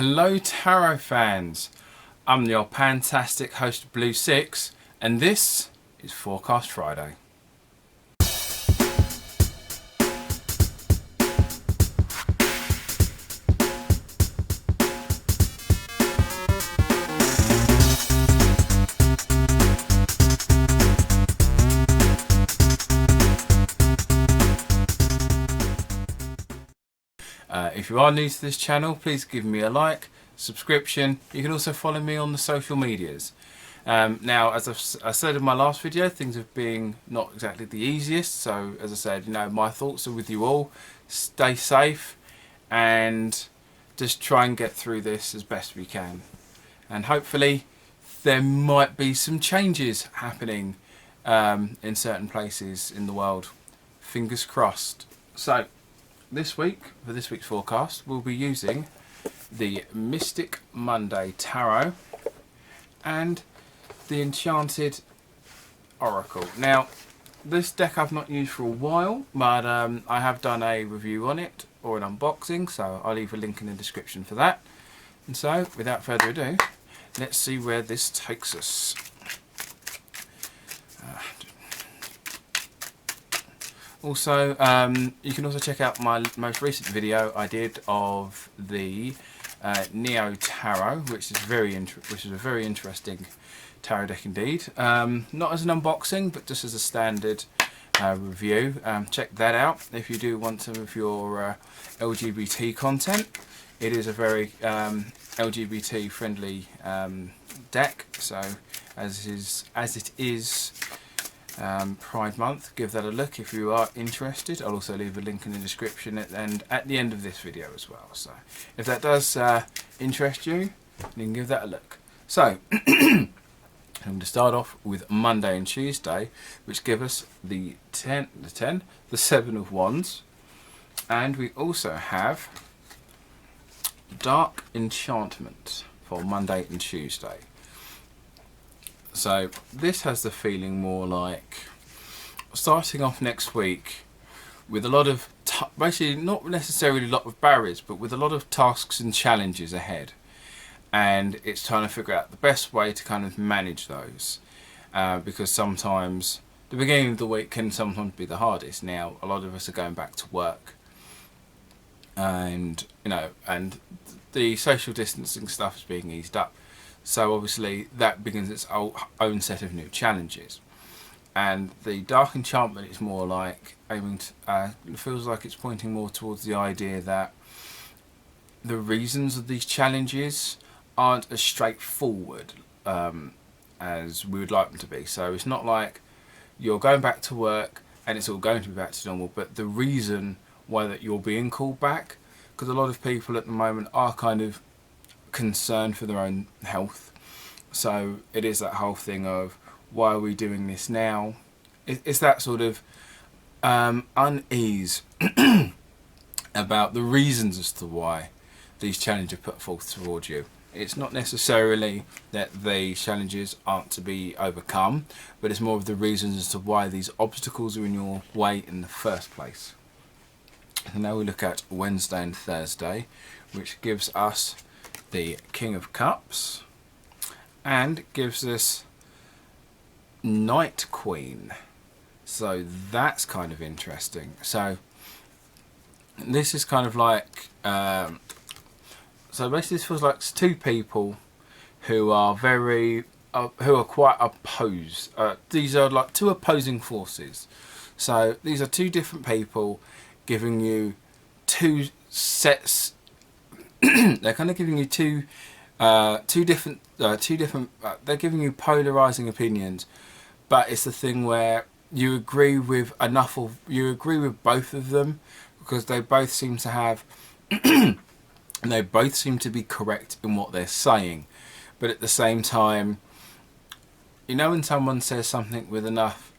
Hello Tarot fans, I'm your fantastic host Blue Sicx, and this is Forecast Friday. If you are new to this channel, please give me a like, subscription. You can also follow me on the social medias. Now, as I said in my last video, things have been not exactly the easiest. So, as I said, my thoughts are with you all. Stay safe and just try and get through this as best we can. And hopefully, there might be some changes happening in certain places in the world. Fingers crossed. So, this week, for this week's forecast, we'll be using the Mystic Monday Tarot and the Enchanted Oracle. Now, this deck I've not used for a while, but I have done a review on it, or an unboxing, so I'll leave a link in the description for that. And so, without further ado, let's see where this takes us. Also, you can also check out my most recent video I did of the Neo Tarot, which is a very interesting tarot deck indeed. Not as an unboxing, but just as a standard review. Check that out if you do want some of your LGBT content. It is a very LGBT friendly deck. So as it is Pride Month, give that a look if you are interested. I'll also leave a link in the description and at the end of this video as well. So if that does interest you, you can give that a look. So I'm going to start off with Monday and Tuesday, which give us the 7 of Wands, and we also have Dark Enchantment for Monday and Tuesday. So this has the feeling more like starting off next week with a lot of, basically not necessarily a lot of barriers, but with a lot of tasks and challenges ahead. And it's trying to figure out the best way to kind of manage those. Because sometimes the beginning of the week can sometimes be the hardest. Now, a lot of us are going back to work. And, and the social distancing stuff is being eased up. So obviously that begins its own set of new challenges. And the Dark Enchantment is more like aiming to, it feels like it's pointing more towards the idea that the reasons of these challenges aren't as straightforward as we would like them to be. So it's not like you're going back to work and it's all going to be back to normal, but the reason why that you're being called back, because a lot of people at the moment are kind of concerned for their own health. So it is that whole thing of, why are we doing this now? It's that sort of unease about the reasons as to why these challenges are put forth towards you. It's not necessarily that the challenges aren't to be overcome, but it's more of the reasons as to why these obstacles are in your way in the first place. And now we look at Wednesday and Thursday, which gives us the King of Cups and gives us Night Queen. So that's kind of interesting. So this is kind of like so basically this feels like two people who are very who are quite opposed. These are like two opposing forces. So these are two different people giving you two sets. They're kind of giving you two different. They're giving you polarizing opinions, but it's the thing where you agree with you agree with both of them, because they both seem to have, and they both seem to be correct in what they're saying, but at the same time, when someone says something with enough,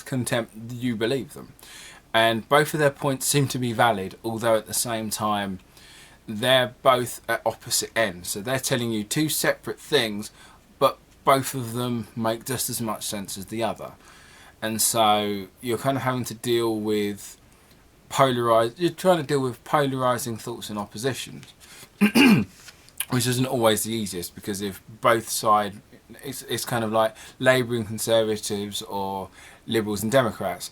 contempt, you believe them. And both of their points seem to be valid, although at the same time they're both at opposite ends. So they're telling you two separate things, but both of them make just as much sense as the other. And so you're kind of having to deal with polarized. You're trying to deal with polarizing thoughts and oppositions, which isn't always the easiest, because if both sides, it's kind of like Labour and Conservatives or Liberals and Democrats.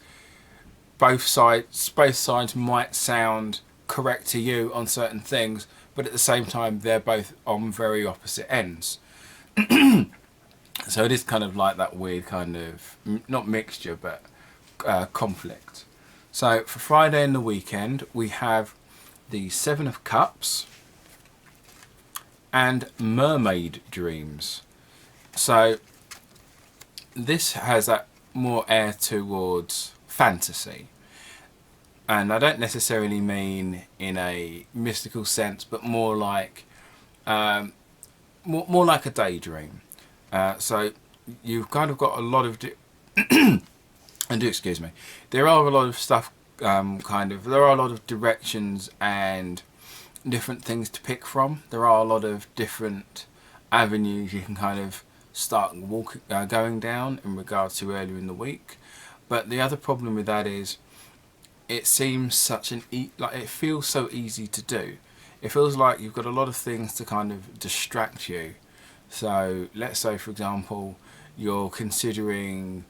Both sides might sound correct to you on certain things, but at the same time they're both on very opposite ends. So it is kind of like that weird kind of, not mixture, but conflict. So for Friday and the weekend, we have the Seven of Cups and Mermaid Dreams. So this has that more air towards fantasy. And I don't necessarily mean in a mystical sense, but more like more like a daydream. So you've kind of got a lot of and do excuse me. There are a lot of stuff. There are a lot of directions and different things to pick from. There are a lot of different avenues you can kind of start going down in regards to earlier in the week. But the other problem with that is, it seems such it feels so easy to do. It feels like you've got a lot of things to kind of distract you. So let's say, for example, you're considering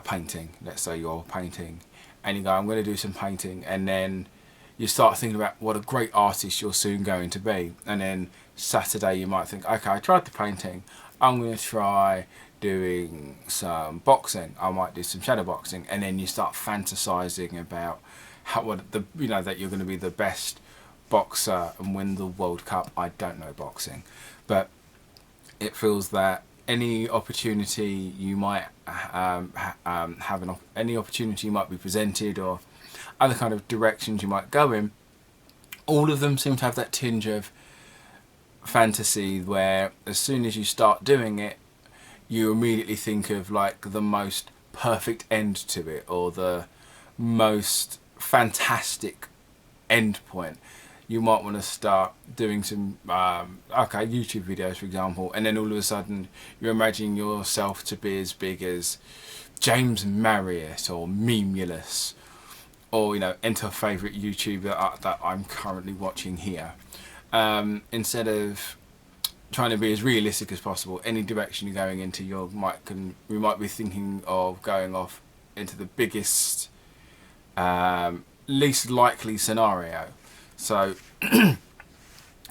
painting. Let's say you're painting and you go, I'm going to do some painting, and then you start thinking about what a great artist you're soon going to be. And then Saturday you might think, okay, I tried the painting, I'm going to try doing some boxing. I might do some shadow boxing, and then you start fantasizing about that you're going to be the best boxer and win the World Cup. I don't know boxing, but it feels that any opportunity you might any opportunity you might be presented, or other kind of directions you might go in, all of them seem to have that tinge of fantasy, where as soon as you start doing it, you immediately think of like the most perfect end to it, or the most fantastic end point. You might want to start doing some YouTube videos, for example, and then all of a sudden you're imagining yourself to be as big as James Marriott or Memulus, or enter a favourite YouTuber that I'm currently watching here. Instead of trying to be as realistic as possible, any direction you're going into, we might be thinking of going off into the biggest, least likely scenario. So,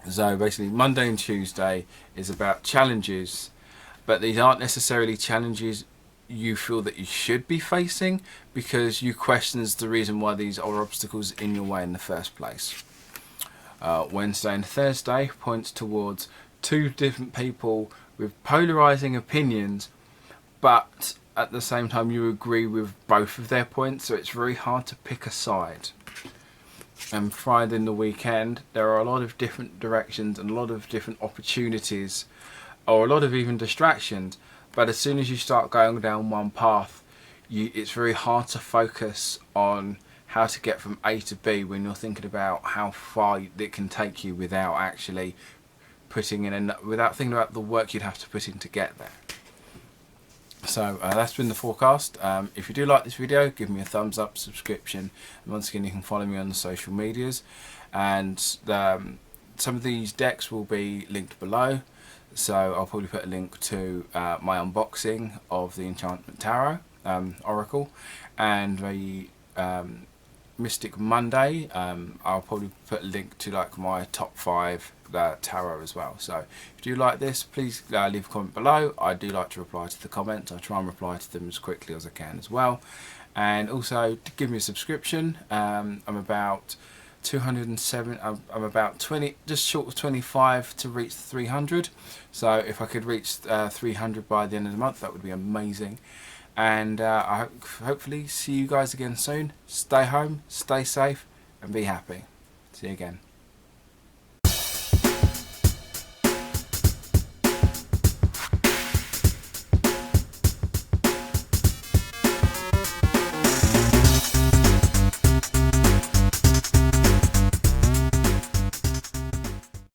so basically, Monday and Tuesday is about challenges, but these aren't necessarily challenges you feel that you should be facing, because you question the reason why these are obstacles in your way in the first place. Wednesday and Thursday points towards two different people with polarizing opinions, but at the same time you agree with both of their points, so it's very hard to pick a side. And Friday and the weekend, there are a lot of different directions and a lot of different opportunities, or a lot of even distractions, but as soon as you start going down one path, it's very hard to focus on how to get from A to B when you're thinking about how far it can take you without actually without thinking about the work you'd have to put in to get there. So that's been the forecast. If you do like this video, give me a thumbs up, subscription, and once again you can follow me on the social medias, and some of these decks will be linked below, so I'll probably put a link to my unboxing of the Enchantment Tarot Oracle, and the Mystic Monday, I'll probably put a link to like my top 5 tarot as well. So if you like this, please leave a comment below. I do like to reply to the comments. I try and reply to them as quickly as I can as well. And also to give me a subscription. I'm about 207. I'm about 20, just short of 25 to reach 300. So if I could reach 300 by the end of the month, that would be amazing. And I hopefully see you guys again soon. Stay home, stay safe, and be happy. See you again.